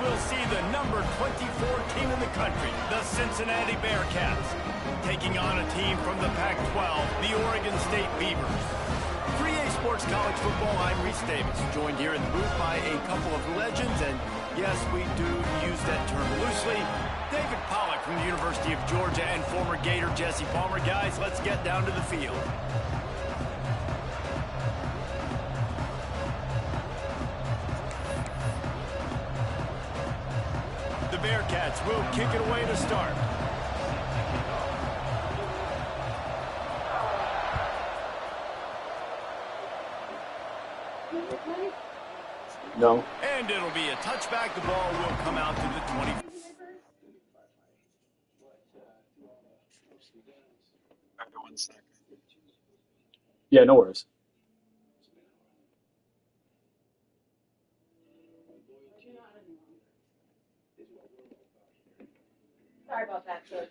we'll see the number 24 team in the country, the Cincinnati Bearcats, taking on a team from the Pac-12, the Oregon State Beavers. 3A Sports College Football, I'm Reese Davis, joined here in the booth by a couple of legends, and yes, we do use that term loosely. David Pollack from the University of Georgia and former Gator Jesse Palmer. Guys, let's get down to the field. The Bearcats will kick it away to start. No. And it'll be a touchback. The ball will come out to the 20. Yeah, no worries. Sorry about that, sir.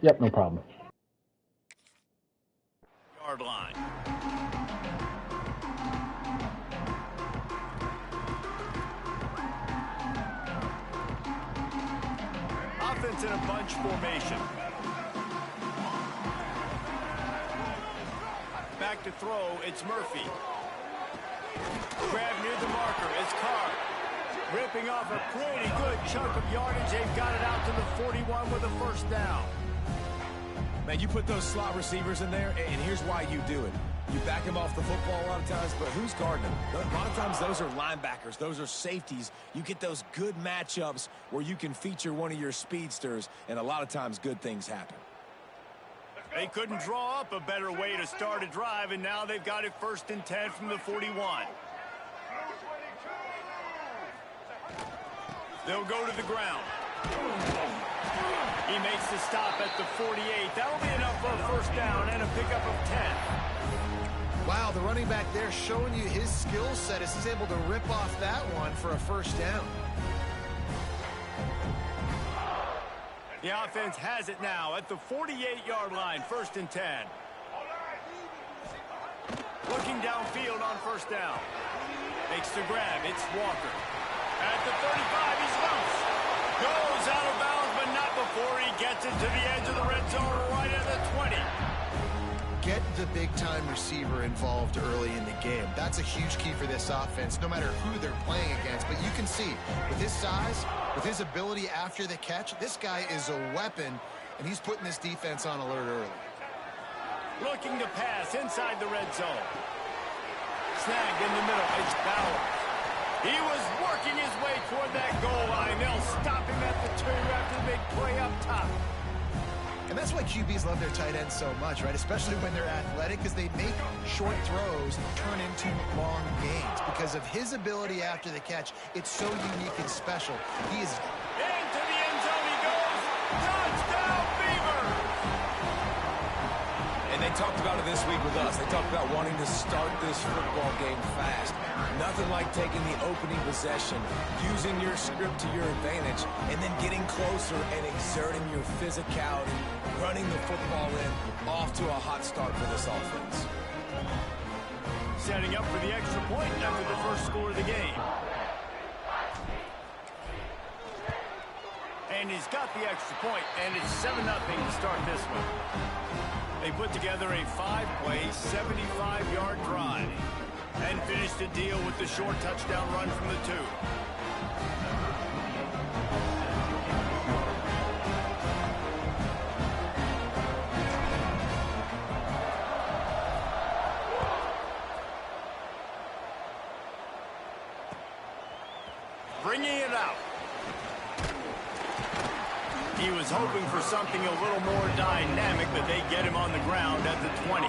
Yep, no problem. Yard line. Offense in a bunch formation. Back to throw, it's Murphy. Grab near the marker, it's Carr. Ripping off a pretty good chunk of yardage. They've got it out to the 41 with a first down. Man, you put those slot receivers in there, and here's why you do it. You back them off the football a lot of times, but who's guarding them? A lot of times those are linebackers. Those are safeties. You get those good matchups where you can feature one of your speedsters, and a lot of times good things happen. They couldn't draw up a better way to start a drive, and now they've got it 1st and 10 from the 41. They'll go to the ground. He makes the stop at the 48. That'll be enough for a first down and a pickup of 10. Wow, the running back there showing you his skill set as he's able to rip off that one for a first down. The offense has it now at the 48-yard line, 1st and 10. Looking downfield on first down. Makes the grab. It's Walker. At the 35, he's loose. Goes out of bounds, but not before he gets it to the edge of the red zone right at the 20. Get the big-time receiver involved early in the game. That's a huge key for this offense, no matter who they're playing against. But you can see, with his size, with his ability after the catch, this guy is a weapon, and he's putting this defense on alert early. Looking to pass inside the red zone. Snagged in the middle. It's Bauer. He was working his way toward that goal line. They'll stop him at the 2 after the big play up top. QBs love their tight ends so much, right? Especially when they're athletic, because they make short throws turn into long gains. Because of his ability after the catch, it's so unique and special. He is... Into the end zone he goes. Touchdown, Beavers! And they talked about it this week with us. They talked about wanting to start this football game fast. Nothing like taking the opening possession, using your script to your advantage, and then getting closer and exerting your physicality, running the football in, off to a hot start for this offense. Setting up for the extra point after the first score of the game. And he's got the extra point, and it's 7-0 to start this one. They put together a 5-play, 75-yard drive and finished the deal with the short touchdown run from the 2. Bringing it out. He was hoping for something a little more dynamic, but they get him on the ground at the 20.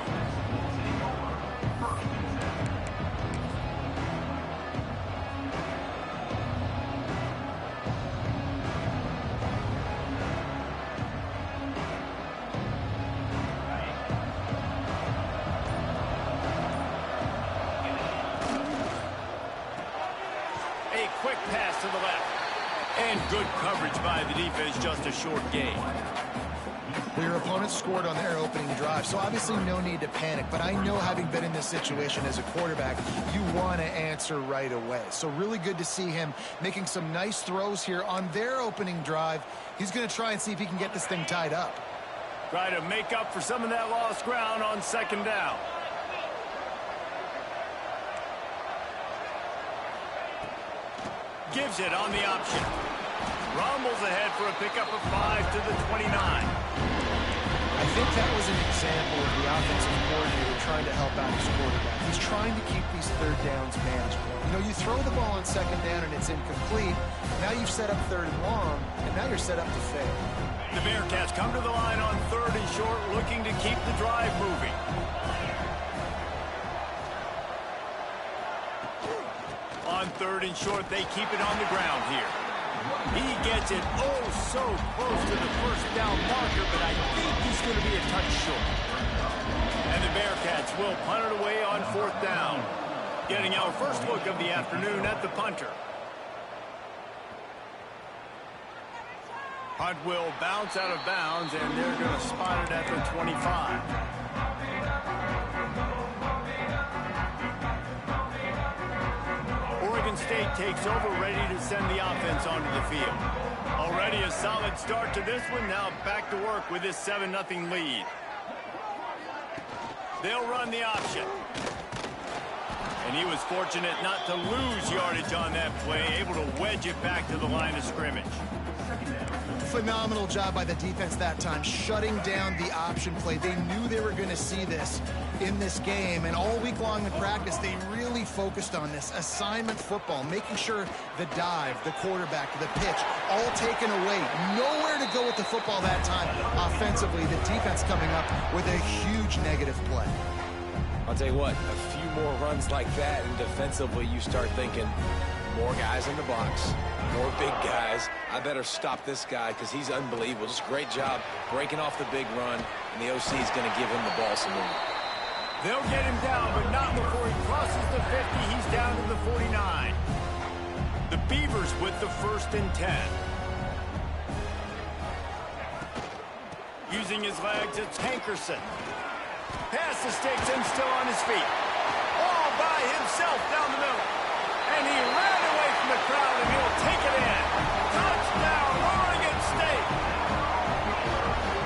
A quick pass to the left. And good coverage by the defense, just a short gain. Well, your opponent scored on their opening drive, so obviously no need to panic. But I know, having been in this situation as a quarterback, you want to answer right away. So really good to see him making some nice throws here on their opening drive. He's going to try and see if he can get this thing tied up. Try to make up for some of that lost ground on second down. Gives it on the option. Rumbles ahead for a pickup of 5 to the 29. I think that was an example of the offensive coordinator trying to help out his quarterback. He's trying to keep these third downs manageable. You know, you throw the ball on second down and it's incomplete. Now you've set up third and long, and now you're set up to fail. The Bearcats come to the line on third and short, looking to keep the drive moving. On third and short, they keep it on the ground here. He gets it so close to the first down marker, but I think he's going to be a touch short. And the Bearcats will punt it away on fourth down. Getting our first look of the afternoon at the punter. Punt will bounce out of bounds, and they're going to spot it at the 25. Oregon State takes over, ready to send the offense onto the field. Already a solid start to this one. Now back to work with this 7-0 lead. They'll run the option. And he was fortunate not to lose yardage on that play, able to wedge it back to the line of scrimmage. Phenomenal job by the defense that time, shutting down the option play. They knew they were going to see this in this game, and all week long in practice, they really focused on this assignment football, making sure the dive, the quarterback, the pitch, all taken away. Nowhere to go with the football that time. Offensively, the defense coming up with a huge negative play. I'll tell you what, a few more runs like that, and defensively you start thinking, more guys in the box, more big guys. I better stop this guy because he's unbelievable. Just great job breaking off the big run, and the OC is going to give him the ball some more. They'll get him down, but not before he crosses the 50. He's down to the 49. The Beavers with the 1st and 10. Using his legs, it's Hankerson. Past the sticks and still on his feet. All by himself down the middle. And he ran away from the crowd, and he'll take it in. Touchdown, Oregon State.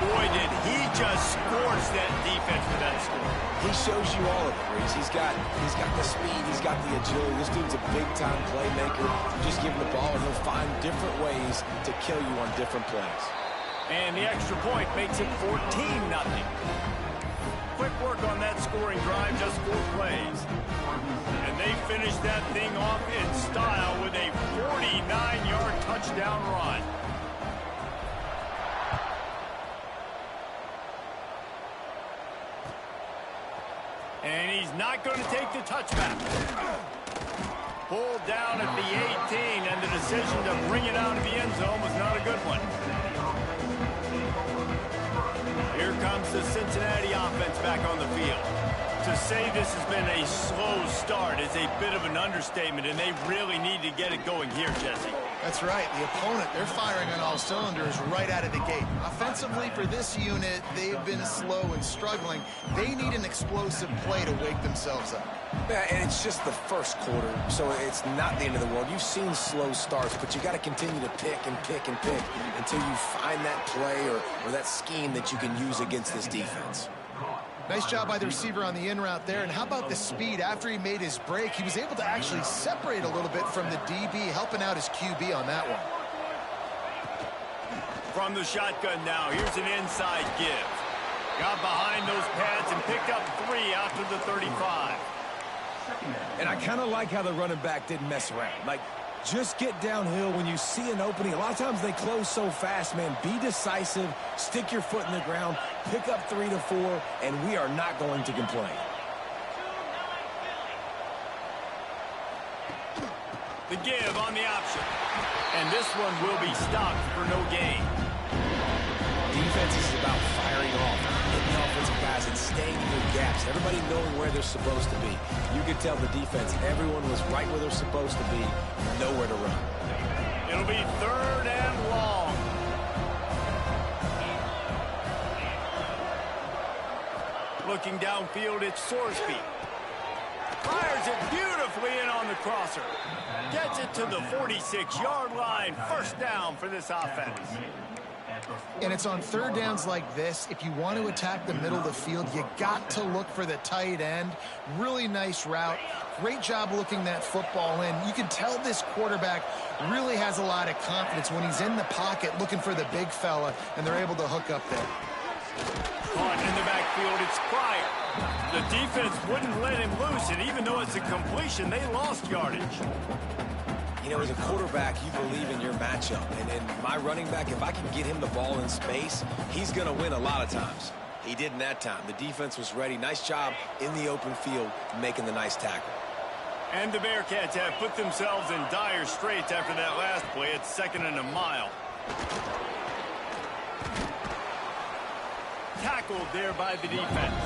Boy, did he just scorch that defense for that score. He shows you all of it, Reese. He's got the speed, he's got the agility. This dude's a big-time playmaker. Just give him the ball, and he'll find different ways to kill you on different plays. And the extra point makes it 14-0. Quick work on that scoring drive, just 4 plays. And they finish that thing off in style with a 49-yard touchdown run. not going to take the touchback. Pulled down at the 18, and the decision to bring it out of the end zone was not a good one. Here comes the Cincinnati offense back on the field. To say this has been a slow start is a bit of an understatement, and they really need to get it going here, Jesse. That's right. The opponent, they're firing on all cylinders right out of the gate. Offensively, for this unit, they've been slow and struggling. They need an explosive play to wake themselves up. Yeah, and it's just the first quarter, so it's not the end of the world. You've seen slow starts, but you got to continue to pick and pick and pick until you find that play or that scheme that you can use against this defense. Nice job by the receiver on the in route there. And how about the speed? After he made his break, he was able to actually separate a little bit from the DB, helping out his QB on that one. From the shotgun now, here's an inside give. Got behind those pads and picked up 3 after the 35. And I kind of like how the running back didn't mess around. Like, just get downhill when you see an opening. A lot of times they close so fast, man. Be decisive, stick your foot in the ground, pick up 3 to 4, and we are not going to complain. The give on the option. And this one will be stopped for no gain. Defense is about firing off, hitting the offensive guys and staying in their gaps. Everybody knowing where they're supposed to be. You could tell the defense, everyone was right where they're supposed to be, nowhere to run. It'll be 3rd and long. Looking downfield, it's Sorsby. Fires it beautifully in on the crosser. Gets it to the 46-yard line. First down for this offense. And it's on 3rd downs like this. If you want to attack the middle of the field, you got to look for the tight end. Really nice route. Great job looking that football in. You can tell this quarterback really has a lot of confidence when he's in the pocket looking for the big fella, and they're able to hook up there. Caught in the backfield, it's Pryor. The defense wouldn't let him loose, and even though it's a completion, they lost yardage. You know, as a quarterback, you believe in your matchup. And my running back, if I can get him the ball in space, he's going to win a lot of times. He didn't that time. The defense was ready. Nice job in the open field making the nice tackle. And the Bearcats have put themselves in dire straits after that last play. It's 2nd and a mile. Tackled there by the defense.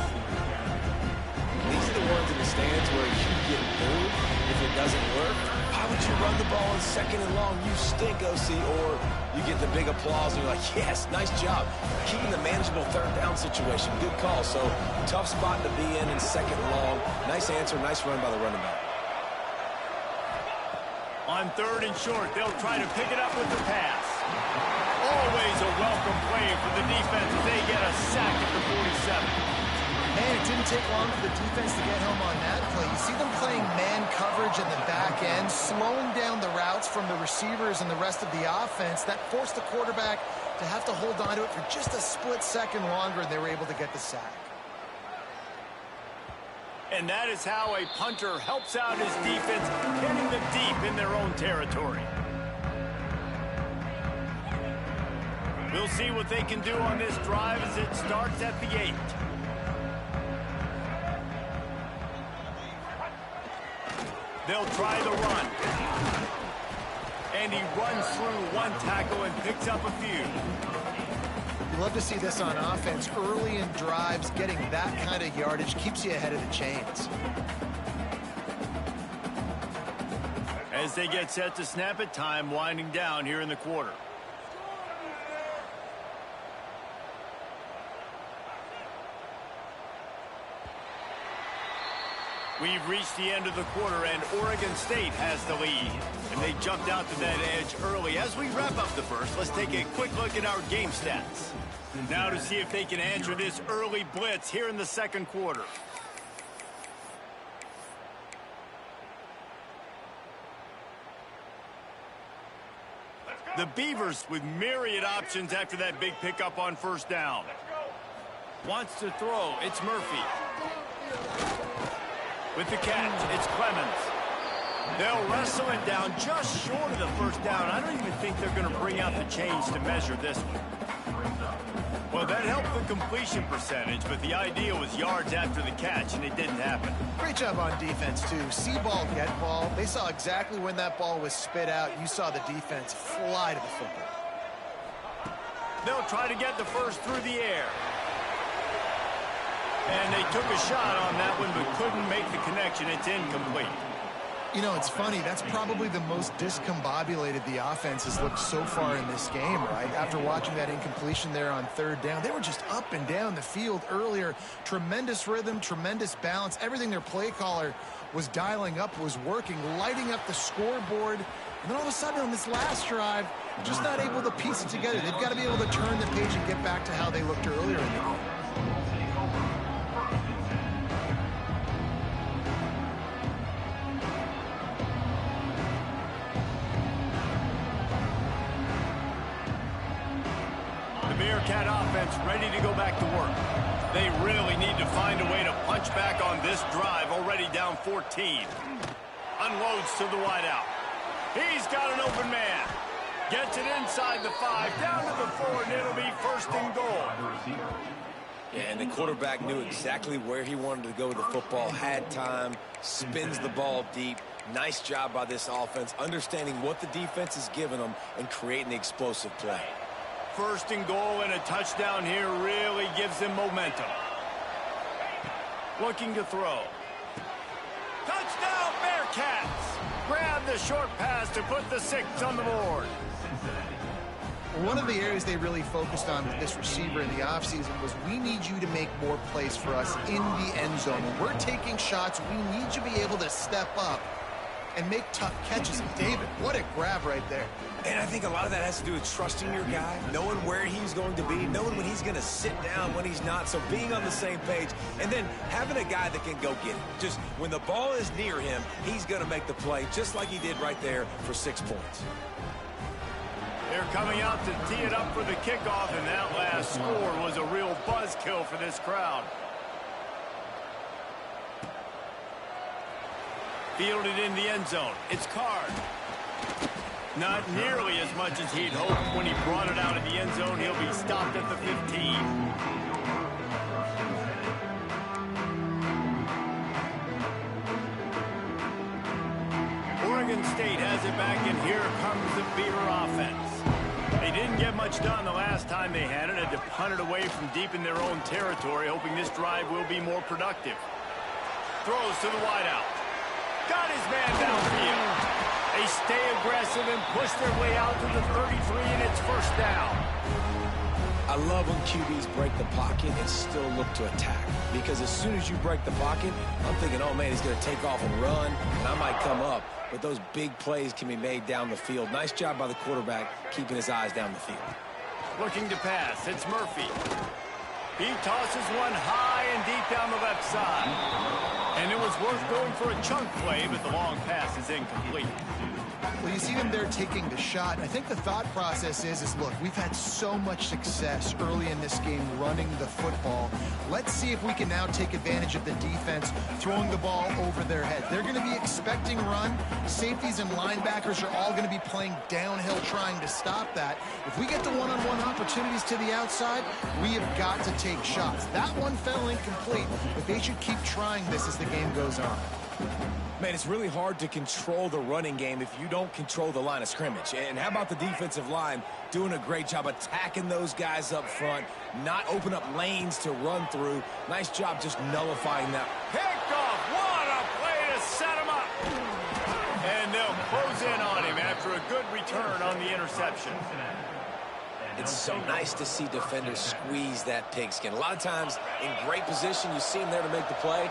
These are the ones in the stands where you get booed if it doesn't work. Why would you run the ball in 2nd and long? You stink, OC. Or you get the big applause and you're like, yes, nice job. Keeping the manageable 3rd down situation. Good call. So tough spot to be in 2nd and long. Nice answer, nice run by the running back. On 3rd and short, they'll try to pick it up with the pass. Always a welcome play for the defense as they get a sack at the 47. Man, it didn't take long for the defense to get home on that play. You see them playing man coverage in the back end, slowing down the routes from the receivers and the rest of the offense. That forced the quarterback to have to hold on to it for just a split second longer, and they were able to get the sack. And that is how a punter helps out his defense, getting them deep in their own territory. We'll see what they can do on this drive as it starts at the 8. They'll try the run. And he runs through one tackle and picks up a few. You love to see this on offense. Early in drives, getting that kind of yardage keeps you ahead of the chains. As they get set to snap it, time winding down here in the quarter. We've reached the end of the quarter, and Oregon State has the lead. And they jumped out to that edge early. As we wrap up the first, let's take a quick look at our game stats. Now to see if they can answer this early blitz here in the 2nd quarter. The Beavers with myriad options after that big pickup on 1st down. Wants to throw, it's Murphy. With the catch, it's Clemens. They'll wrestle it down just short of the 1st down. I don't even think they're going to bring out the chains to measure this one. Well, that helped the completion percentage, but the idea was yards after the catch, and it didn't happen. Great job on defense, too. See ball, get ball. They saw exactly when that ball was spit out. You saw the defense fly to the football. They'll try to get the first through the air. And they took a shot on that one, but couldn't make the connection. It's incomplete. You know, it's funny. That's probably the most discombobulated the offense has looked so far in this game, right? After watching that incompletion there on third down, they were just up and down the field earlier. Tremendous rhythm, tremendous balance. Everything their play caller was dialing up was working, lighting up the scoreboard. And then all of a sudden on this last drive, just not able to piece it together. They've got to be able to turn the page and get back to how they looked earlier in the game. Bearcat offense ready to go back to work. They really need to find a way to punch back on this drive, already down 14. Unloads to the wideout. He's got an open man. Gets it inside the 5, down to the 4, and it'll be first and goal. Yeah, and the quarterback knew exactly where he wanted to go with the football, had time, spins the ball deep. Nice job by this offense, understanding what the defense is giving them and creating the explosive play. First and goal and a touchdown here really gives them momentum. Looking to throw. Touchdown, Bearcats! Grab the short pass to put the 6 on the board. One of the areas they really focused on with this receiver in the offseason was we need you to make more plays for us in the end zone. When we're taking shots, we need you to be able to step up and make tough catches. David, what a grab right there. And I think a lot of that has to do with trusting your guy, knowing where he's going to be, knowing when he's going to sit down, when he's not, so being on the same page, and then having a guy that can go get it. Just when the ball is near him, he's going to make the play, just like he did right there for 6 points. They're coming out to tee it up for the kickoff, and that last score was a real buzzkill for this crowd. Fielded in the end zone. It's Card. Not nearly as much as he'd hoped when he brought it out of the end zone. He'll be stopped at the 15. Oregon State has it back, and here comes the Beaver offense. They didn't get much done the last time they had it. Had to punt it away from deep in their own territory, hoping this drive will be more productive. Throws to the wideout. Got his man downfield. They stay aggressive and push their way out to the 33, and it's first down. I love when QBs break the pocket and still look to attack. Because as soon as you break the pocket, I'm thinking, oh, man, he's going to take off and run, and I might come up. But those big plays can be made down the field. Nice job by the quarterback keeping his eyes down the field. Looking to pass. It's Murphy. He tosses one high and deep down the left side. And it was worth going for a chunk play, but the long pass is incomplete. Well, you see them there taking the shot. I think the thought process is look, we've had so much success early in this game running the football. Let's see if we can now take advantage of the defense throwing the ball over their head. They're going to be expecting run. Safeties and linebackers are all going to be playing downhill trying to stop that. If we get the one-on-one opportunities to the outside, we have got to take shots. That one fell incomplete, but they should keep trying this as the game goes on. Man, it's really hard to control the running game if you don't control the line of scrimmage. And how about the defensive line doing a great job attacking those guys up front, not open up lanes to run through. Nice job just nullifying that. Picked off. What a play to set him up. And they'll close in on him after a good return on the interception. It's so nice to see defenders squeeze that pigskin. A lot of times in great position, you see them there to make the play.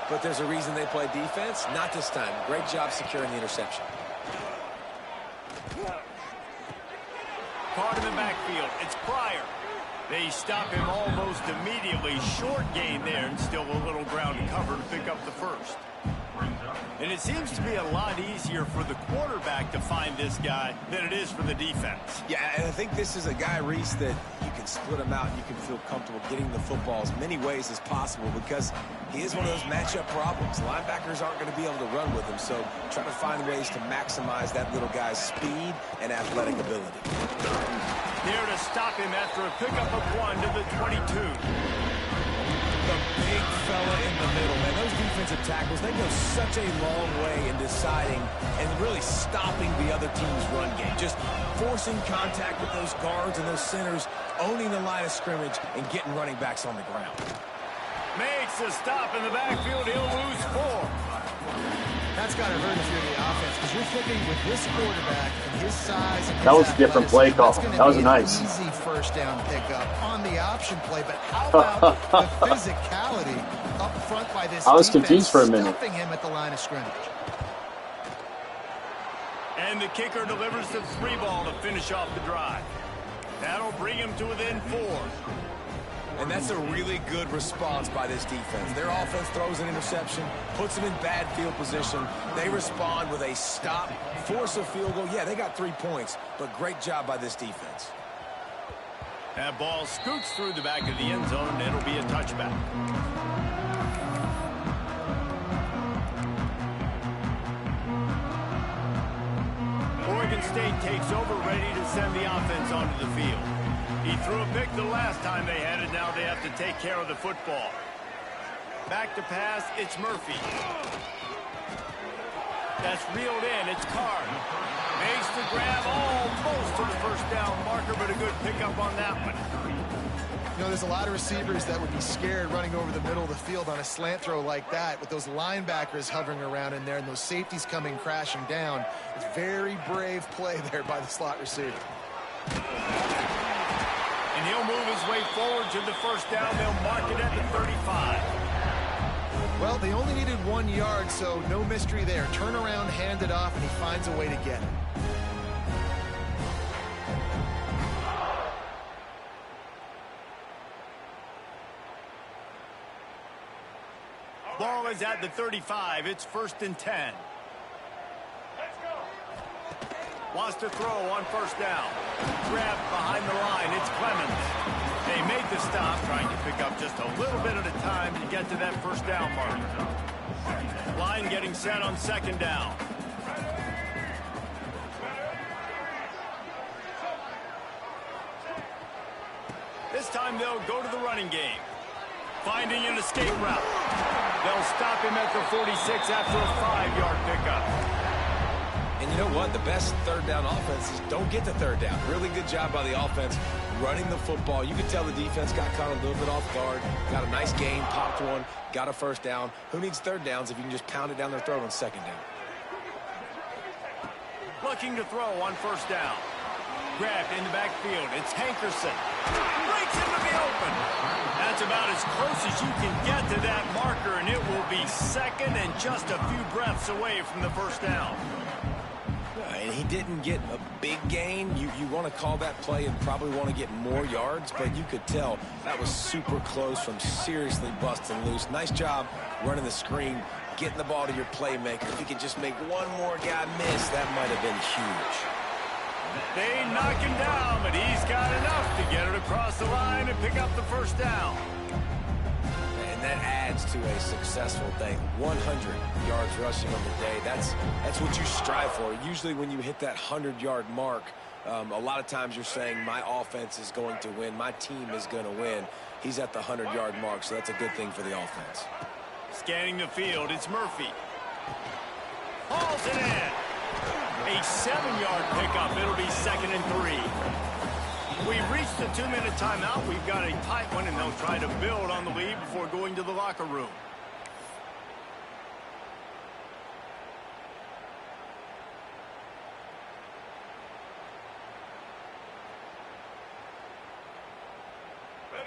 But there's a reason they play defense. Not this time. Great job securing the interception. Caught in the backfield. It's Pryor. They stop him almost immediately. Short gain there, and still a little ground to cover to pick up the first. And it seems to be a lot easier for the quarterback to find this guy than it is for the defense. Yeah, and I think this is a guy, Reese, that you can split him out and you can feel comfortable getting the football as many ways as possible because he is one of those matchup problems. Linebackers aren't going to be able to run with him, so try to find ways to maximize that little guy's speed and athletic ability. There to stop him after a pickup of 1 to the 22. The big fella in the middle, man. Those defensive tackles, they go such a long way in deciding and really stopping the other team's run game. Just forcing contact with those guards and those centers, owning the line of scrimmage, and getting running backs on the ground. Makes a stop in the backfield. He'll lose 4. That's got to hurt if you're the offense, because you're thinking with this quarterback and his size and his That was a different play call. That was nice. Easy first down pickup on the option play, but how about the physicality up front by this I was defense, confused for a minute. stuffing him at the line of scrimmage. And the kicker delivers the 3 ball to finish off the drive. That'll bring him to within 4. And that's a really good response by this defense. Their offense throws an interception, puts them in bad field position. They respond with a stop, force a field goal. Yeah, they got 3 points, but great job by this defense. That ball scoots through the back of the end zone, and it'll be a touchback. Oregon State takes over, ready to send the offense onto the field. He threw a pick the last time they had it. Now they have to take care of the football. Back to pass, it's Murphy. That's reeled in, it's Card. Makes the grab almost to the first down marker, but a good pickup on that one. You know, there's a lot of receivers that would be scared running over the middle of the field on a slant throw like that with those linebackers hovering around in there and those safeties coming crashing down. It's very brave play there by the slot receiver. And he'll move his way forward to the first down. They'll mark it at the 35. Well, they only needed 1 yard, so no mystery there. Turn around, hand it off, and he finds a way to get it. Ball is at the 35. It's 1st and 10. Wants to throw on first down. Grab behind the line. It's Clemens. They made the stop, trying to pick up just a little bit at a time to get to that first down mark. Line getting set on 2nd down. This time they'll go to the running game. Finding an escape route. They'll stop him at the 46 after a 5-yard pickup. And you know what? The best 3rd down offenses don't get the 3rd down. Really good job by the offense running the football. You could tell the defense got caught a little bit off guard. Got a nice gain, popped one, got a 1st down. Who needs 3rd downs if you can just pound it down their throat on 2nd down? Looking to throw on 1st down. Grabbed in the backfield. It's Hankerson. Breaks into the open. That's about as close as you can get to that marker, and it will be 2nd and just a few breaths away from the 1st down. And he didn't get a big gain. You want to call that play and probably want to get more yards, but you could tell that was super close from seriously busting loose. Nice job running the screen, getting the ball to your playmaker. If he could just make one more guy miss, that might have been huge. They knock him down, but he's got enough to get it across the line and pick up the 1st down. And that adds to a successful day. 100 yards rushing on the day. That's what you strive for. Usually when you hit that 100-yard mark, a lot of times you're saying my offense is going to win, my team is going to win. He's at the 100-yard mark, so that's a good thing for the offense. Scanning the field, it's Murphy. Hauls it in. A 7-yard pickup. It'll be 2nd and 3. We've reached the 2-minute timeout. We've got a tight one, and they'll try to build on the lead before going to the locker room.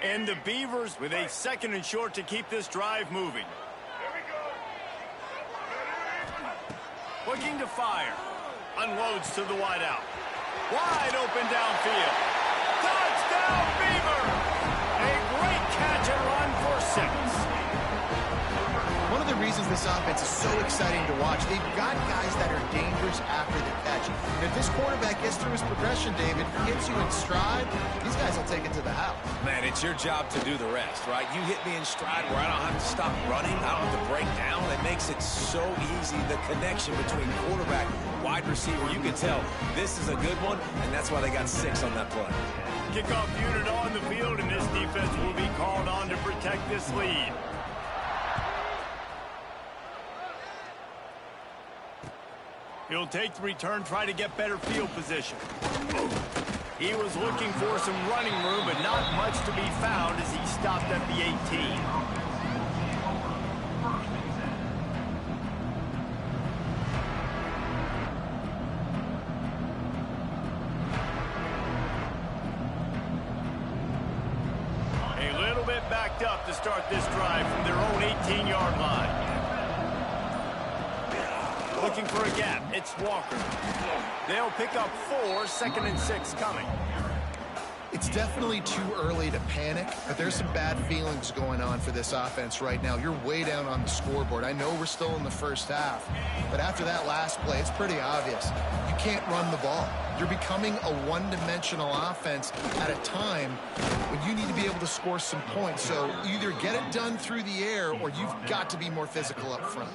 And the Beavers with a 2nd and short to keep this drive moving. Looking to fire. Unloads to the wideout. Wide open downfield. Touchdown, Beaver! A great catch and run for 6. One of the reasons this offense is so exciting exciting to watch. They've got guys that are dangerous after the catch. And if this quarterback gets through his progression, David, hits you in stride, these guys will take it to the house. Man, it's your job to do the rest, right? You hit me in stride where I don't have to stop running. I don't have to break down. It makes it so easy, the connection between quarterback, wide receiver. You can tell this is a good one, and that's why they got 6 on that play. Kickoff unit on the field, and this defense will be called on to protect this lead. He'll take the return, try to get better field position. He was looking for some running room, but not much to be found as he stopped at the 18. A little bit backed up to start this drive from their own 18-yard line. Looking for a gap. It's Walker. They'll pick up 4, 2nd and 6 coming. It's definitely too early to panic, but there's some bad feelings going on for this offense right now. You're way down on the scoreboard. I know we're still in the first half, but after that last play, it's pretty obvious. You can't run the ball. You're becoming a one-dimensional offense at a time when you need to be able to score some points. So either get it done through the air or you've got to be more physical up front.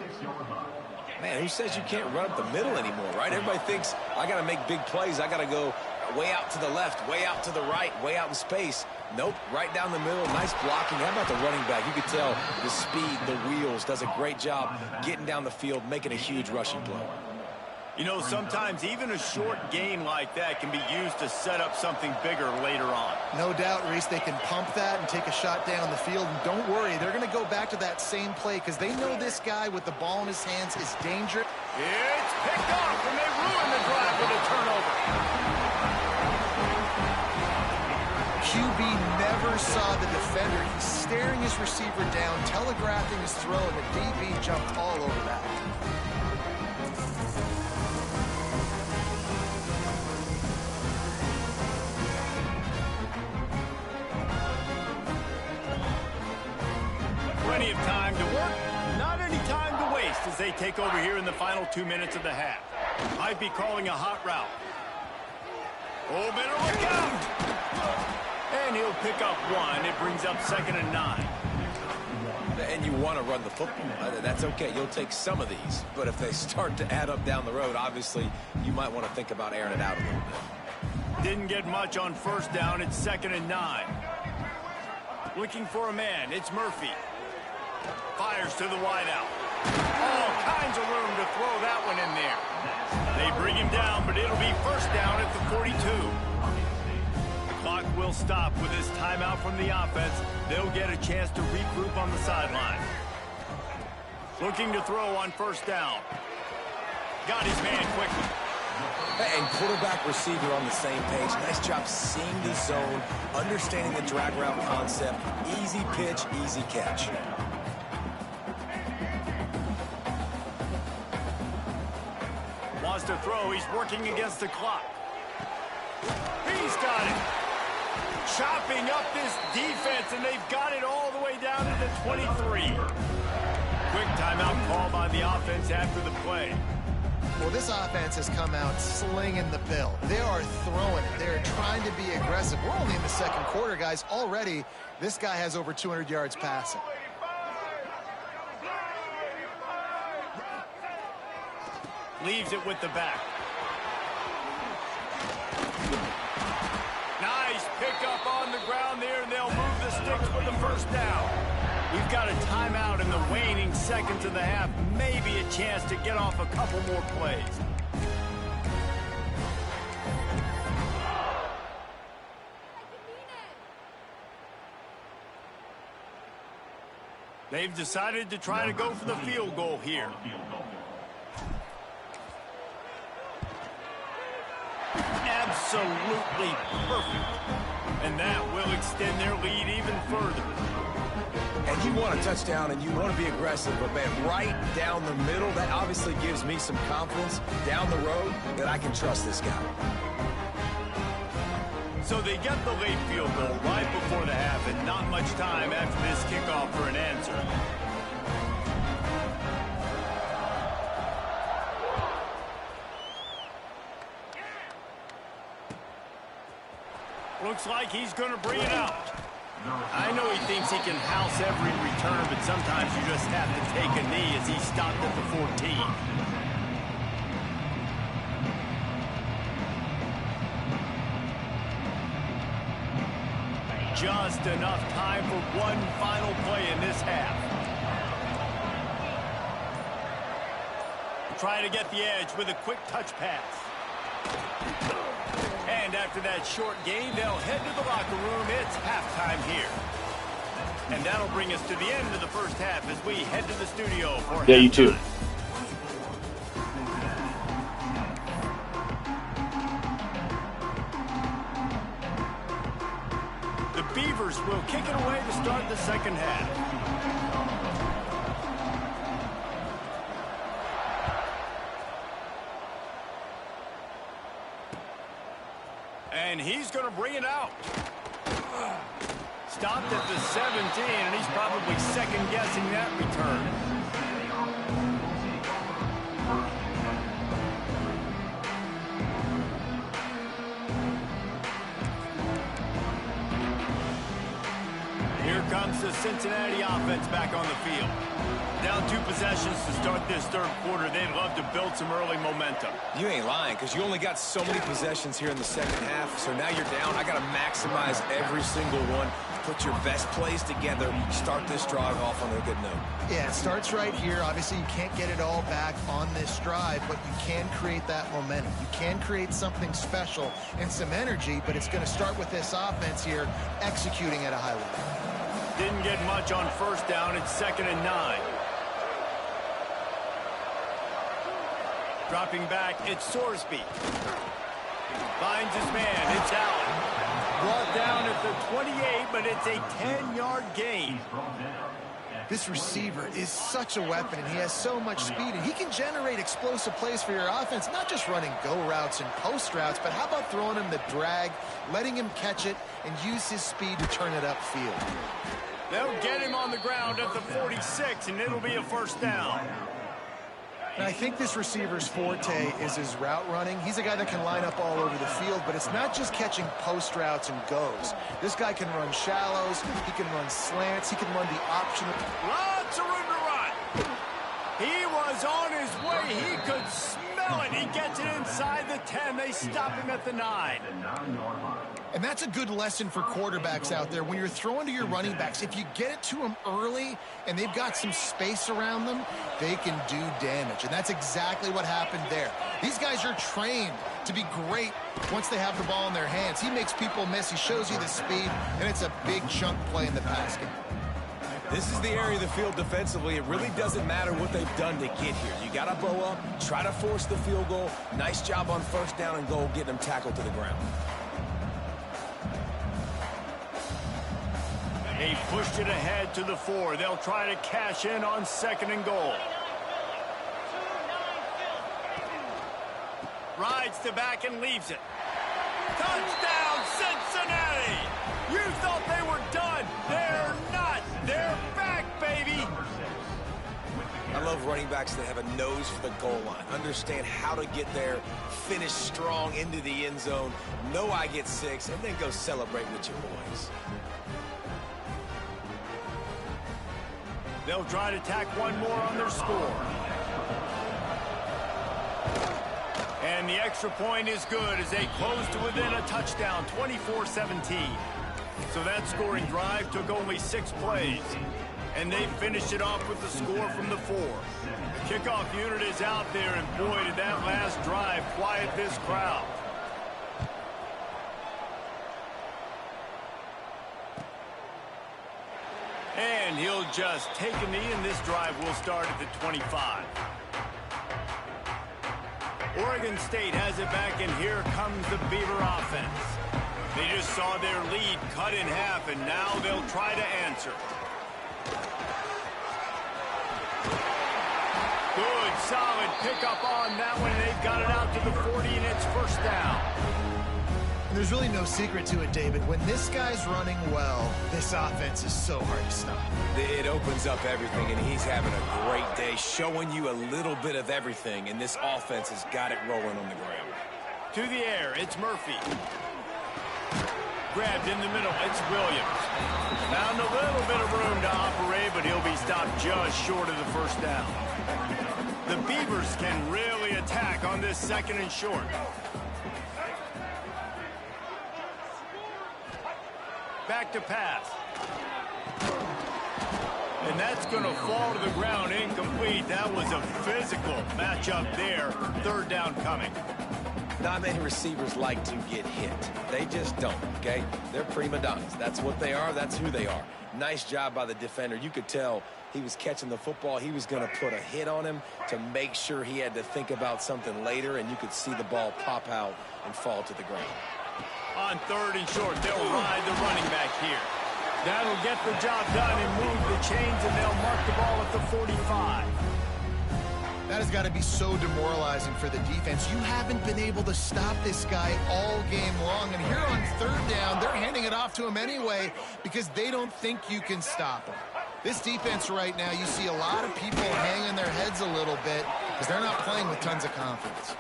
Man, who says you can't run up the middle anymore, right? Everybody thinks I got to make big plays. I got to go way out to the left, way out to the right, way out in space. Nope, right down the middle. Nice blocking. How about the running back? You could tell the speed, the wheels, does a great job getting down the field, making a huge rushing play. You know, sometimes even a short gain like that can be used to set up something bigger later on. No doubt, Reese, they can pump that and take a shot down the field. And don't worry, they're going to go back to that same play because they know this guy with the ball in his hands is dangerous. It's picked off, and they ruin the drive with a turnover. QB never saw the defender. He's staring his receiver down, telegraphing his throw, and the DB jumped all over that. Plenty of time to work, not any time to waste as they take over here in the final 2 minutes of the half. Might be calling a hot route. Oh, better look out! And he'll pick up 1. It brings up 2nd and 9. And you want to run the football. That's okay. You'll take some of these. But if they start to add up down the road, obviously, you might want to think about airing it out a little bit. Didn't get much on 1st down. It's 2nd and 9. Looking for a man. It's Murphy. Fires to the wideout. All kinds of room to throw that one in there. They bring him down, but it'll be 1st down at the 42. The clock will stop with this timeout from the offense. They'll get a chance to regroup on the sideline. Looking to throw on 1st down. Got his man quickly. And quarterback receiver on the same page. Nice job seeing the zone, understanding the drag route concept. Easy pitch, easy catch. Wants to throw. He's working against the clock. He's got it. Chopping up this defense, and they've got it all the way down to the 23. Quick timeout call by the offense after the play. Well, this offense has come out slinging the pill. They are throwing it. They're trying to be aggressive. We're only in the 2nd quarter, guys. Already, this guy has over 200 yards passing. Leaves it with the back. Nice pickup on the ground there, and they'll move the sticks for the 1st down. We've got a timeout in the waning seconds of the half. Maybe a chance to get off a couple more plays. They've decided to try to go for the field goal here. Absolutely perfect. And that will extend their lead even further. And you want a touchdown and you want to be aggressive, but man, right down the middle, that obviously gives me some confidence down the road that I can trust this guy. So they get the late field goal right before the half, and not much time after this kickoff for an answer. Looks like he's going to bring it out. I know he thinks he can house every return, but sometimes you just have to take a knee as he stopped at the 14. Just enough time for one final play in this half. Try to get the edge with a quick touch pass. And after that short gain, they'll head to the locker room. It's halftime here. And that'll bring us to the end of the first half as we head to the studio for halftime. You too. The Beavers will kick it away to start the second half. And he's going to bring it out. Stopped at the 17, and he's probably second-guessing that return. Here comes the Cincinnati offense back on the field. Down 2 possessions to start this third quarter. They'd love to build some early momentum. You ain't lying, because you only got so many possessions here in the second half, so now you're down. I got to maximize every single one. Put your best plays together. Start this drive off on a good note. Yeah, it starts right here. Obviously, you can't get it all back on this drive, but you can create that momentum. You can create something special and some energy, but it's going to start with this offense here executing at a high level. Didn't get much on first down. It's 2nd and 9. Dropping back, it's Sorsby. Finds his man, it's Allen. Brought down at the 28, but it's a 10-yard gain. This receiver is such a weapon, and he has so much speed, and he can generate explosive plays for your offense, not just running go routes and post routes, but how about throwing him the drag, letting him catch it, and use his speed to turn it upfield. They'll get him on the ground at the 46, and it'll be a first down. And I think this receiver's forte is his route running. He's a guy that can line up all over the field, but it's not just catching post routes and goes. This guy can run shallows, he can run slants, he can run the option. Lots of room to run. He was on his way. He could smell it. He gets it inside the 10. They stop him at the 9. And that's a good lesson for quarterbacks out there. When you're throwing to your running backs, if you get it to them early and they've got some space around them, they can do damage. And that's exactly what happened there. These guys are trained to be great once they have the ball in their hands. He makes people miss. He shows you the speed, and it's a big chunk play in the pass game. This is the area of the field defensively. It really doesn't matter what they've done to get here. You got to bow up, try to force the field goal. Nice job on first down and goal, getting them tackled to the ground. He pushed it ahead to the 4. They'll try to cash in on 2nd and goal. Rides the back and leaves it. Touchdown, Cincinnati! You thought they were done. They're not. They're back, baby. I love running backs that have a nose for the goal line. Understand how to get there, finish strong into the end zone, know I get 6, and then go celebrate with your boys. They'll try to tack one more on their score. And the extra point is good as they close to within a touchdown, 24-17. So that scoring drive took only 6 plays. And they finished it off with the score from the 4. The kickoff unit is out there, and boy, did that last drive quiet this crowd. And he'll just take a knee, and this drive will start at the 25. Oregon State has it back, and here comes the Beaver offense. They just saw their lead cut in half, and now they'll try to answer. Good, solid pickup on that one. They've got it out to the 40, and it's first down. And there's really no secret to it, David. When this guy's running well, this offense is so hard to stop. It opens up everything, and he's having a great day, showing you a little bit of everything, and this offense has got it rolling on the ground. To the air, it's Murphy. grabbed in the middle. It's Williams. Found a little bit of room to operate, but he'll be stopped just short of the first down. The Beavers can really attack on this 2nd and short. Back to pass. And that's going to fall to the ground incomplete. That was a physical matchup there. 3rd down coming. Not many receivers like to get hit. They just don't, okay? They're prima donnas. That's what they are. That's who they are. Nice job by the defender. You could tell he was catching the football. He was going to put a hit on him to make sure he had to think about something later, and you could see the ball pop out and fall to the ground. On 3rd and short, they'll ride the running back here. That'll get the job done and move the chains, and they'll mark the ball at the 45. That has got to be so demoralizing for the defense. You haven't been able to stop this guy all game long. And here on 3rd down, they're handing it off to him anyway because they don't think you can stop him. This defense right now, you see a lot of people hanging their heads a little bit because they're not playing with tons of confidence.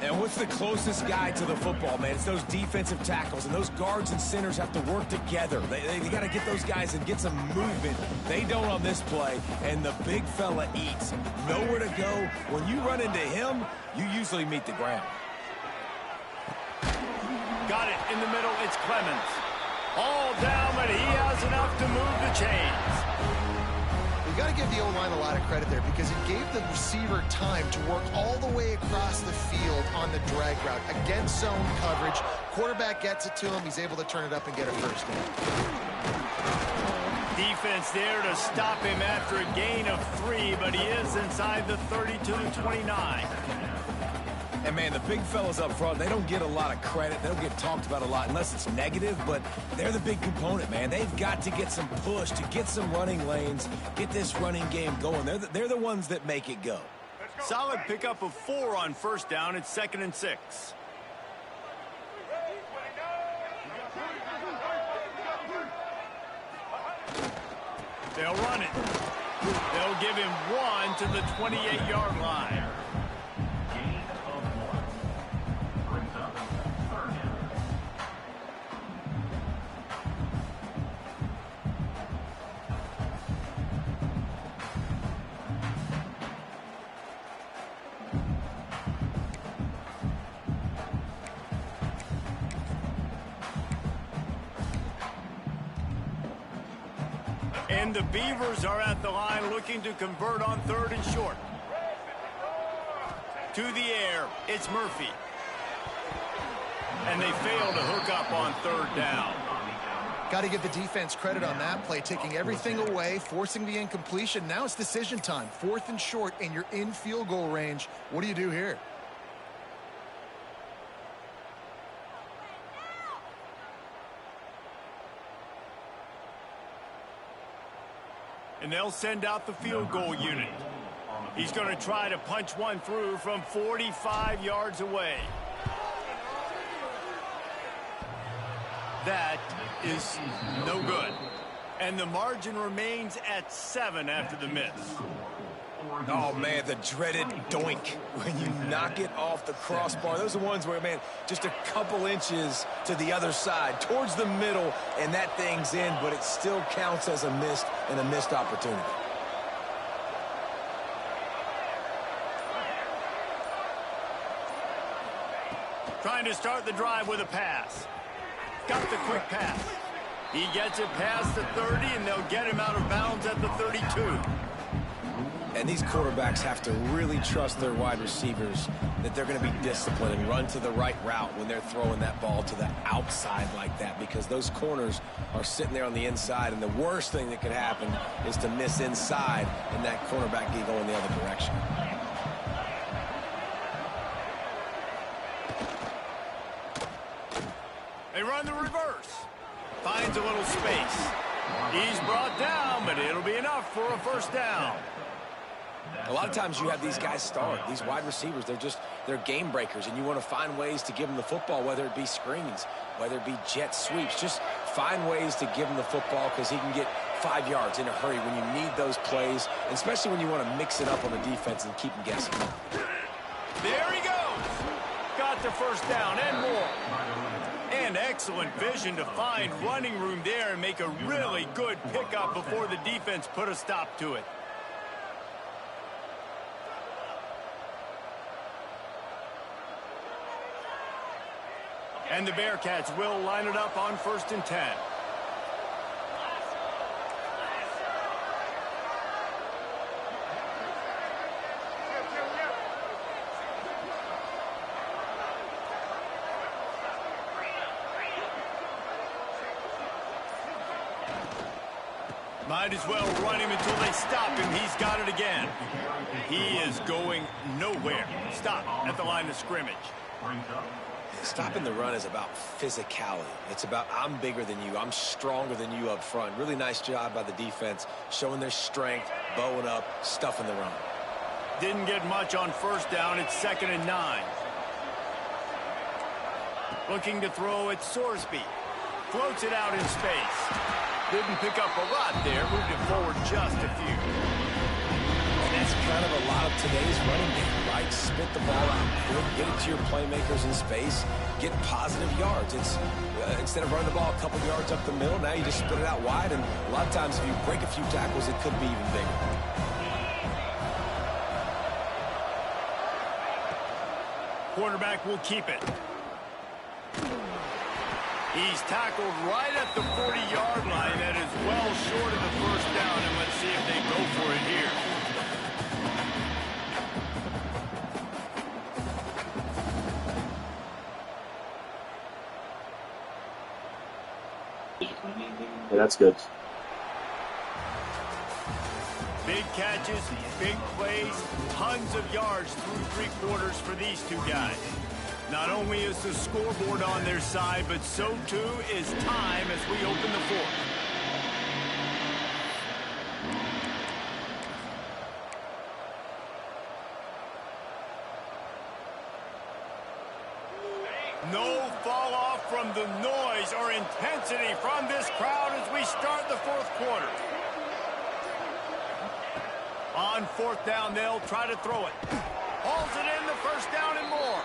And what's the closest guy to the football, man? It's those defensive tackles, and those guards and centers have to work together. They got to get those guys and get some movement. They don't on this play, and the big fella eats. Nowhere to go. When you run into him, you usually meet the ground. Got it in the middle. It's Clemens. All down, but he has enough to move the chains. You got to give the O-line a lot of credit there because it gave the receiver time to work all the way across the field on the drag route against zone coverage. Quarterback gets it to him. He's able to turn it up and get a first down. Defense there to stop him after a gain of 3, but he is inside the 32-29. And, man, the big fellas up front, they don't get a lot of credit. They don't get talked about a lot unless it's negative, but they're the big component, man. They've got to get some push, to get some running lanes, get this running game going. They're the ones that make it go. Solid pickup of 4 on 1st down. It's 2nd and 6. They'll run it. They'll give him 1 to the 28-yard line. And the Beavers are at the line looking to convert on 3rd and short. To the air, it's Murphy. And they fail to hook up on 3rd down. Got to give the defense credit on that play, taking everything away, forcing the incompletion. Now it's decision time. 4th and short, and you're in field goal range. What do you do here? And they'll send out the field goal unit. He's going to try to punch one through from 45 yards away. That is no good. And the margin remains at 7 after the miss. Oh, man, the dreaded doink when you knock it off the crossbar. Those are ones where, man, just a couple inches to the other side, towards the middle, and that thing's in, but it still counts as a missed opportunity. Trying to start the drive with a pass. Got the quick pass. He gets it past the 30, and they'll get him out of bounds at the 32. And these quarterbacks have to really trust their wide receivers that they're going to be disciplined and run to the right route when they're throwing that ball to the outside like that, because those corners are sitting there on the inside, and the worst thing that could happen is to miss inside and that cornerback be going the other direction. They run the reverse. Finds a little space. He's brought down, but it'll be enough for a first down. A lot of times you have these guys start, these wide receivers, they're game breakers, and you want to find ways to give them the football, whether it be screens, whether it be jet sweeps. Just find ways to give him the football because he can get 5 yards in a hurry when you need those plays, especially when you want to mix it up on the defense and keep them guessing. There he goes. Got the first down and more. And excellent vision to find running room there and make a really good pickup before the defense put a stop to it. And the Bearcats will line it up on 1st and 10. Might as well run him until they stop him. He's got it again. He is going nowhere. Stop at the line of scrimmage. Stopping the run is about physicality. It's about I'm bigger than you. I'm stronger than you up front. Really nice job by the defense, showing their strength, bowing up, stuffing the run. Didn't get much on 1st down. It's 2nd and 9. Looking to throw at Sorsby. Floats it out in space. Didn't pick up a lot there. Moved it forward just a few. And that's kind of a lot of today's running game, right? Spit the ball out quick, get it to your playmakers in space, get positive yards. It's instead of running the ball a couple yards up the middle, now you just spit it out wide, and a lot of times if you break a few tackles, it could be even bigger. Quarterback will keep it. He's tackled right at the 40-yard line. That is well short of the 1st down, and let's see if they go for it here. Yeah, that's good. Big catches, big plays, tons of yards through 3 quarters for these two guys. Not only is the scoreboard on their side, but so too is time as we open the 4th. No fall off from the noise or intensity from this crowd as we start the 4th quarter. On 4th down, they'll try to throw it. Hauls it in, the 1st down and more.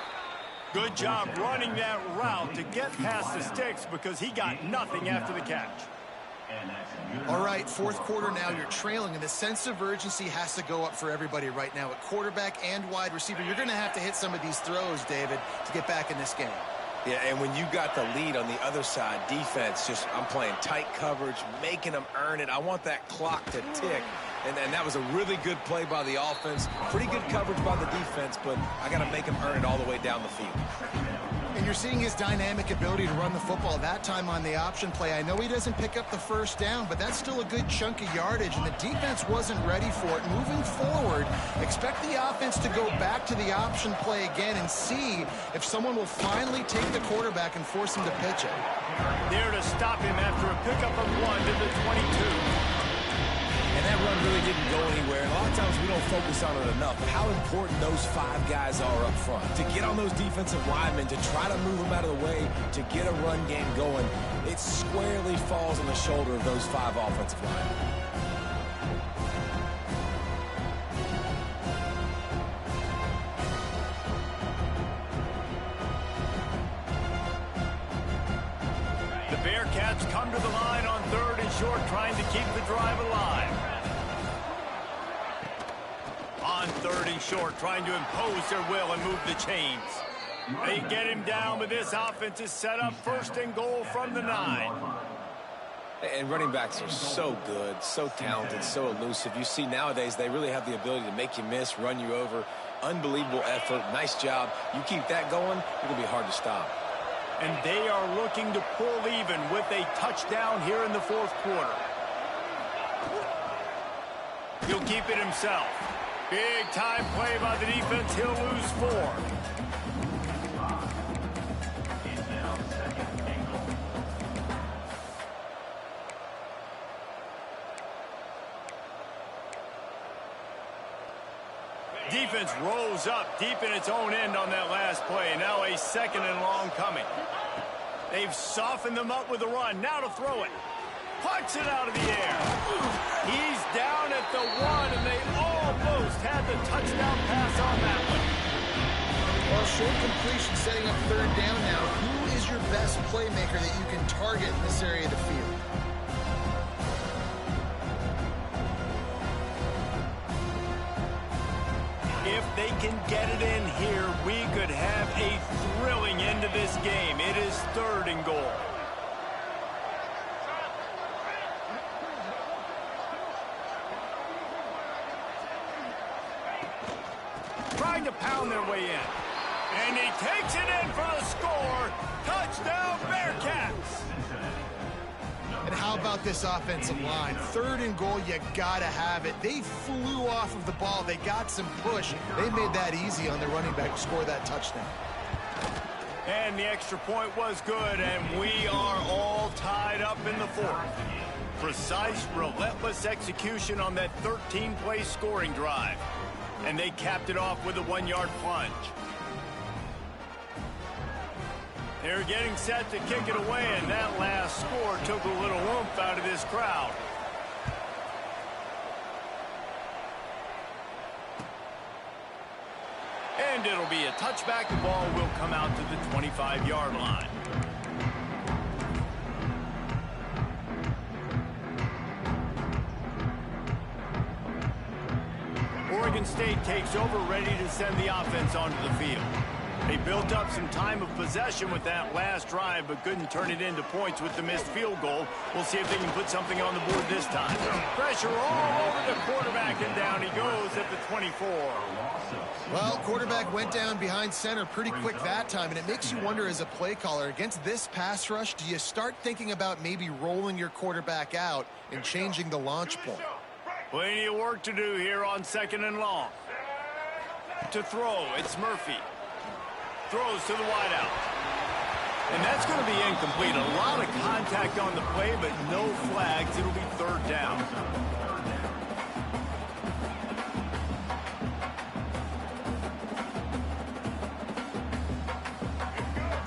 Good job running that route to get past the sticks because he got nothing after the catch. All right, 4th quarter now, you're trailing, and the sense of urgency has to go up for everybody right now at quarterback and wide receiver. You're going to have to hit some of these throws, David, to get back in this game. Yeah, and when you got the lead on the other side, defense, I'm playing tight coverage, making them earn it. I want that clock to tick. And that was a really good play by the offense. Pretty good coverage by the defense, but I got to make him earn it all the way down the field. And you're seeing his dynamic ability to run the football, that time on the option play. I know he doesn't pick up the 1st down, but that's still a good chunk of yardage, and the defense wasn't ready for it. Moving forward, expect the offense to go back to the option play again and see if someone will finally take the quarterback and force him to pitch it. There to stop him after a pickup of 1 to the 22. And that run really didn't go anywhere. And a lot of times we don't focus on it enough. How important those 5 guys are up front. To get on those defensive linemen, to try to move them out of the way, to get a run game going, it squarely falls on the shoulder of those 5 offensive linemen. The Bearcats come to the line on 3rd and short, trying to keep the drive alive. On 3rd and short, trying to impose their will and move the chains. They get him down, but this offense is set up 1st and goal from the 9. And running backs are so good, so talented, so elusive. You see nowadays they really have the ability to make you miss, run you over. Unbelievable effort. Nice job. You keep that going, it's going to be hard to stop. And they are looking to pull even with a touchdown here in the 4th quarter. He'll keep it himself. Big time play by the defense. He'll lose 4. Defense rolls up deep in its own end on that last play. Now a 2nd and long coming. They've softened them up with a run. Now to throw it. Punch it out of the air. He's down at the 1, and they almost had the touchdown pass on that one. Well, short completion setting up 3rd down now. Who is your best playmaker that you can target in this area of the field? If they can get it in here, we could have a thrilling end to this game. It is 3rd and goal. Trying to pound their way in. And he takes it in for the score. Touchdown, Bearcats. And how about this offensive line? 3rd and goal, you gotta have it. They flew off of the ball. They got some push. They made that easy on the running back to score that touchdown. And the extra point was good, and we are all tied up in the 4th. Precise, relentless execution on that 13-play scoring drive. And they capped it off with a 1-yard plunge. They're getting set to kick it away, and that last score took a little oomph out of this crowd. And it'll be a touchback. The ball will come out to the 25-yard line. Oregon State takes over, ready to send the offense onto the field. They built up some time of possession with that last drive, but couldn't turn it into points with the missed field goal. We'll see if they can put something on the board this time. Pressure all over the quarterback, and down he goes at the 24. Well, quarterback went down behind center pretty quick that time, and it makes you wonder as a play caller, against this pass rush, do you start thinking about maybe rolling your quarterback out and changing the launch point? Plenty of work to do here on 2nd and long. To throw, it's Murphy. Throws to the wideout. And that's going to be incomplete. A lot of contact on the play, but no flags. It'll be 3rd down.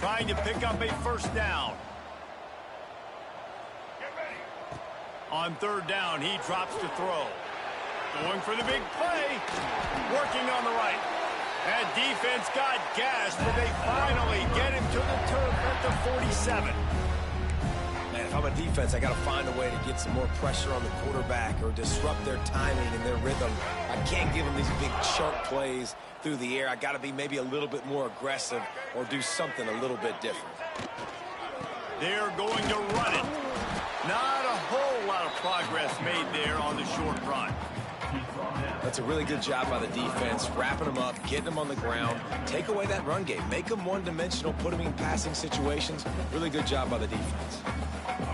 Trying to pick up a 1st down. On 3rd down, he drops to throw. Going for the big play. Working on the right. That defense got gashed, but they finally get him to the turf at the 47. Man, if I'm a defense, I got to find a way to get some more pressure on the quarterback or disrupt their timing and their rhythm. I can't give them these big chunk plays through the air. I got to be maybe a little bit more aggressive or do something a little bit different. They're going to run it. Not a whole lot of progress made there on the short run. That's a really good job by the defense, wrapping them up, getting them on the ground, take away that run game, make them one-dimensional, put them in passing situations. Really good job by the defense.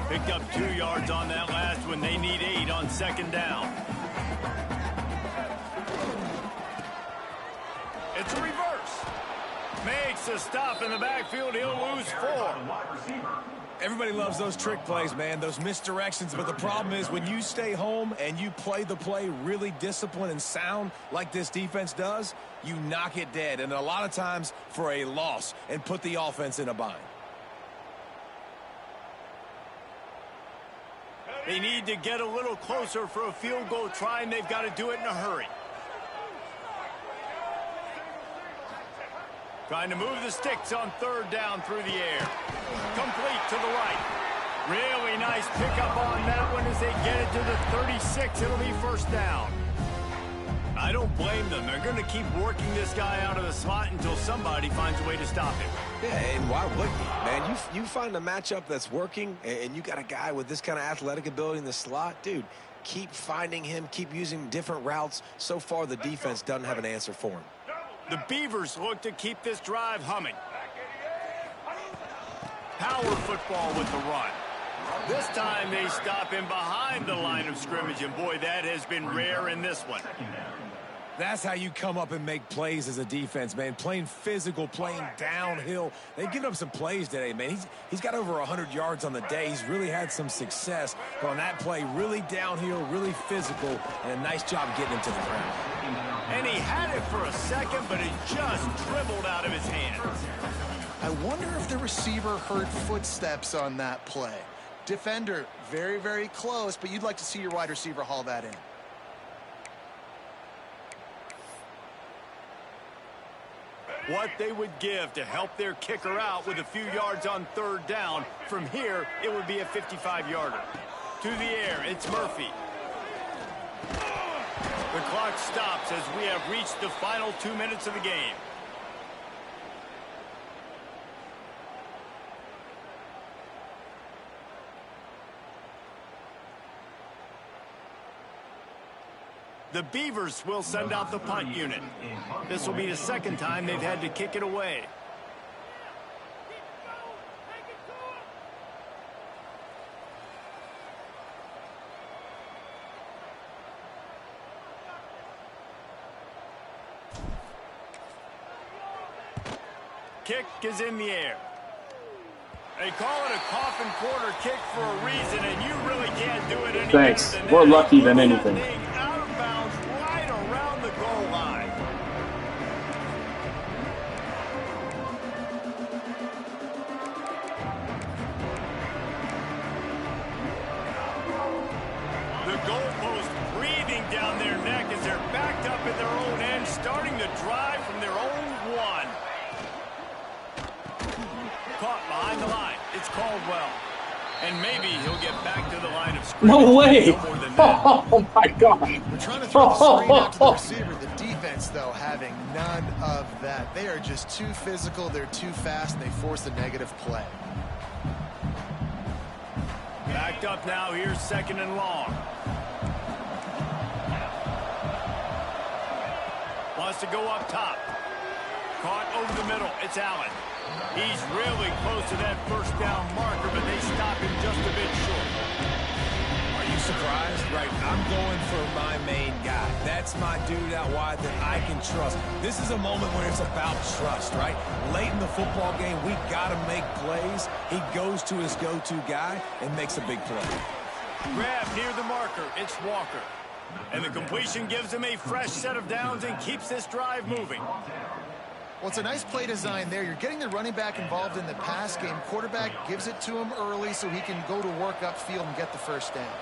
Picked up 2 yards on that last one. They need 8 on 2nd down. It's a reverse. Makes a stop in the backfield. He'll lose 4. Everybody loves those trick plays, man, those misdirections, but the problem is when you stay home and you play the play really disciplined and sound like this defense does, you knock it dead, and a lot of times for a loss, and put the offense in a bind. They need to get a little closer for a field goal try, and they've got to do it in a hurry. Trying to move the sticks on 3rd down through the air. Complete to the right. Really nice pickup on that one as they get it to the 36. It'll be 1st down. I don't blame them. They're going to keep working this guy out of the slot until somebody finds a way to stop him. Yeah, and why wouldn't you, man? You find a matchup that's working, and you got a guy with this kind of athletic ability in the slot, dude, keep finding him, keep using different routes. So far, the defense doesn't have an answer for him. The Beavers look to keep this drive humming. Power football with the run. This time they stop him behind the line of scrimmage, and boy, that has been rare in this one. That's how you come up and make plays as a defense, man. Playing physical, playing downhill. They've given up some plays today, man. He's got over 100 yards on the day. He's really had some success. But on that play, really downhill, really physical, and a nice job getting him to the ground. And he had it for a second, but it just dribbled out of his hands. I wonder if the receiver heard footsteps on that play. Defender, very, very close, but you'd like to see your wide receiver haul that in. What they would give to help their kicker out with a few yards on third down. From here, it would be a 55-yarder. To the air, it's Murphy. The clock stops as we have reached the final 2 minutes of the game. The Beavers will send out the punt unit. This will be the second time they've had to kick it away. Kick is in the air. They call it a coffin corner kick for a reason, and you really can't do it any Thanks. better than More that. lucky than anything. Out of bounds right around the goal line. The goalpost breathing down their neck as they're backed up in their own end, starting to drive from their own one. Caught behind the line. It's Caldwell. And maybe he'll get back to the line of scrimmage. No way! No more than that. Oh my God! They're trying to throw the screen out to the receiver. The defense, though, having none of that. They are just too physical. They're too fast, and they force a negative play. Backed up now. Here's second and long. Wants to go up top. Caught over the middle. It's Allen. He's really close to that first down marker, but they stop him just a bit short. Are you surprised? Right, I'm going for my main guy. That's my dude out wide that I can trust. This is a moment where it's about trust, right? Late in the football game, we got to make plays. He goes to his go-to guy and makes a big play. Grab near the marker. It's Walker. And the completion gives him a fresh set of downs and keeps this drive moving. Well, it's a nice play design there. You're getting the running back involved in the pass game. Quarterback gives it to him early so he can go to work upfield and get the first down.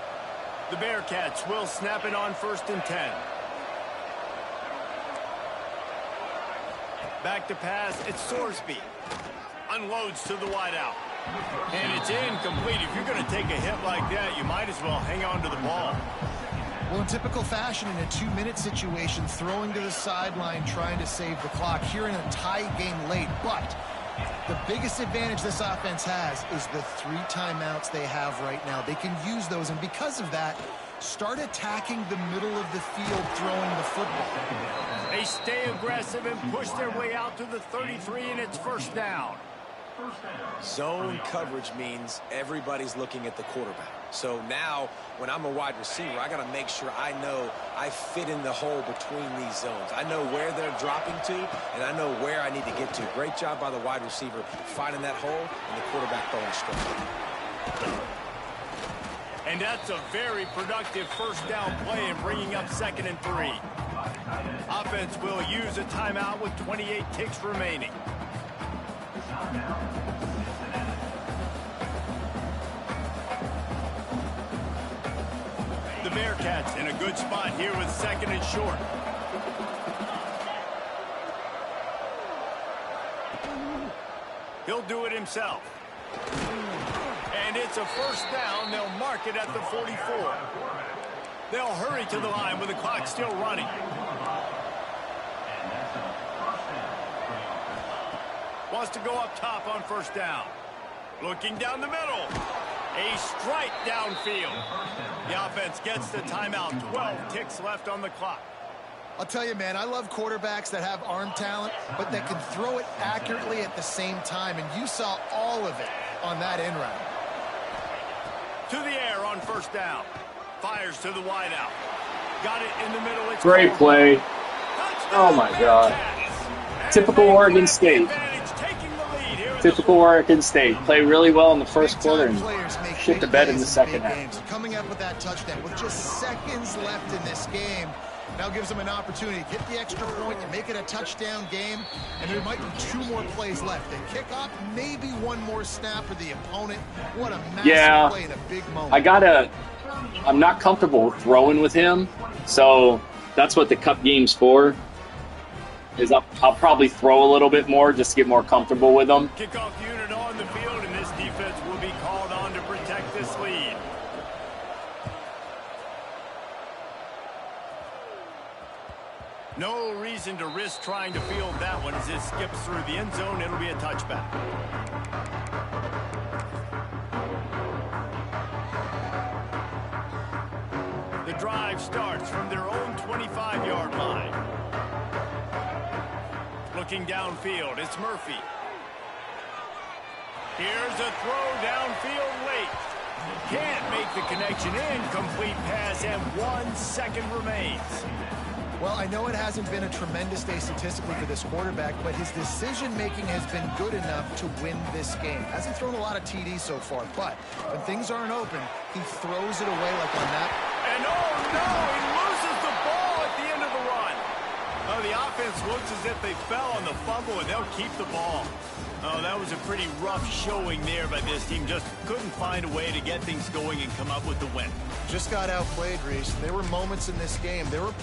The Bearcats will snap it on 1st and 10. Back to pass, it's Sorsby. Unloads to the wideout. And it's incomplete. If you're going to take a hit like that, you might as well hang on to the ball. Well, in typical fashion, in a 2-minute situation, throwing to the sideline, trying to save the clock. Here in a tie game late, but the biggest advantage this offense has is the 3 timeouts they have right now. They can use those, and because of that, start attacking the middle of the field, throwing the football. They stay aggressive and push their way out to the 33, and it's first down. Zone coverage means everybody's looking at the quarterback. So now, when I'm a wide receiver, I got to make sure I know I fit in the hole between these zones. I know where they're dropping to, and I know where I need to get to. Great job by the wide receiver finding that hole, and the quarterback throwing straight. And that's a very productive first down play and bringing up 2nd and 3. Offense will use a timeout with 28 ticks remaining. The Bearcats in a good spot here with 2nd and short. He'll do it himself. And it's a first down. They'll mark it at the 44. They'll hurry to the line with the clock still running. Wants to go up top on first down. Looking down the middle. A strike downfield. The offense gets the timeout. 12 ticks left on the clock. I'll tell you, man, I love quarterbacks that have arm talent, but that can throw it accurately at the same time, and you saw all of it on that end round. To the air on first down. Fires to the wideout. Got it in the middle. It's Great play. Oh my God. Typical Oregon State. Typical Oregon State. Play really well in the first quarter and shit the bed in the second half. Coming up with that touchdown with just seconds left in this game now gives them an opportunity to get the extra point and make it a touchdown game, and there might be 2 more plays left. They kick off, maybe 1 more snap for the opponent. What a massive play in a big moment. I'm not comfortable throwing with him, so that's what the cup game's for. is I'll probably throw a little bit more just to get more comfortable with them. Kickoff unit on the field, and this defense will be called on to protect this lead. No reason to risk trying to field that one as it skips through the end zone. It'll be a touchback. The drive starts from their own 25-yard line. Looking downfield, it's Murphy. Here's a throw downfield late. Can't make the connection. Incomplete pass, and 1 second remains. Well, I know it hasn't been a tremendous day statistically for this quarterback, but his decision-making has been good enough to win this game. Hasn't thrown a lot of TDs so far, but when things aren't open, he throws it away like on that. And oh no, he loses the ball at the end of the run. Oh, the offense looks as if they fell on the fumble, and they'll keep the ball. Oh, that was a pretty rough showing there by this team. Just couldn't find a way to get things going and come up with the win. Just got outplayed, Reese. There were moments in this game. There were